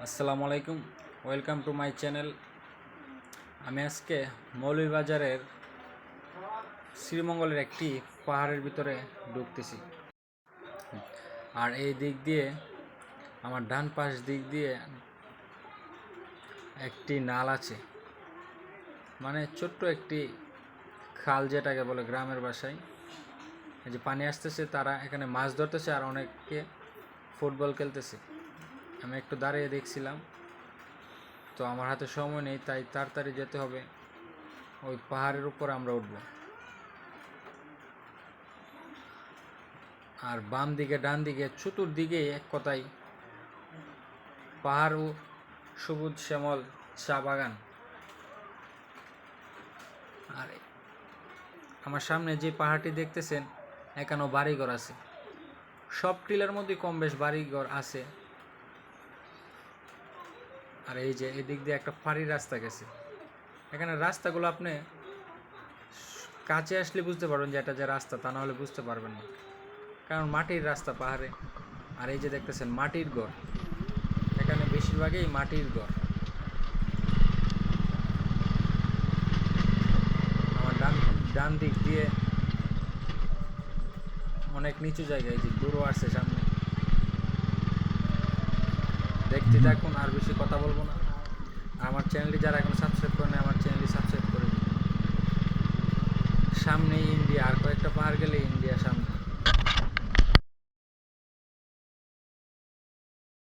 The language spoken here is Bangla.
আসসালামু আলাইকুম, ওয়েলকাম টু মাই চ্যানেল। আমি আজকে মৌলভীবাজারের শ্রীমঙ্গলের একটি পাহাড়ের ভিতরে ঢুকতেছি। আর এই দিক দিয়ে আমার ডান পাশ দিক দিয়ে একটি নাল আছে, মানে ছোট্ট একটি খাল, যেটাকে বলে গ্রামের ভাষায়। এই যে পানি আসতেছে, তারা এখানে মাছ ধরতেছে আর অনেকে ফুটবল খেলতেছে। আমি একটু দাঁড়িয়ে দেখছিলাম, তো আমার হাতে সময় নেই, তাই তাড়াতাড়ি যেতে হবে। ওই পাহাড়ের উপর আমরা উঠব। আর বাম দিকে ডান দিকে চতুর্দিকে এক কথায় পাহাড় ও সবুজ শ্যামল চা বাগান। আর আমার সামনে যে পাহাড়টি দেখতেছেন, এখানেও বাড়িঘর আছে। সব টিলার মধ্যে কম বেশ বাড়িঘর আছে। আর এই যে এদিক দিয়ে একটা ফাঁড়ি রাস্তা গেছে। এখানে রাস্তাগুলো আপনি কাছে আসলে বুঝতে পারবেন যে এটা যে রাস্তা, তা না হলে বুঝতে পারবেন না, কারণ মাটির রাস্তা পাহাড়ে। আর এই যে দেখতেছেন মাটির ঘর, এখানে বেশিরভাগই মাটির ঘর। আমার ডান দিক দিয়ে অনেক নিচু জায়গায়, যে দূরও আসছে সামনে। দেখতে থাকুন, আর বেশি কথা বলবো না। আমার চ্যানেলটি যারা এখন সাবস্ক্রাইব করেন, আমার চ্যানেলটি সাবস্ক্রাইব করে দিন। সামনে ইন্ডিয়া, আর কয়েকটা পাহাড় গেলে ইন্ডিয়া সামনে।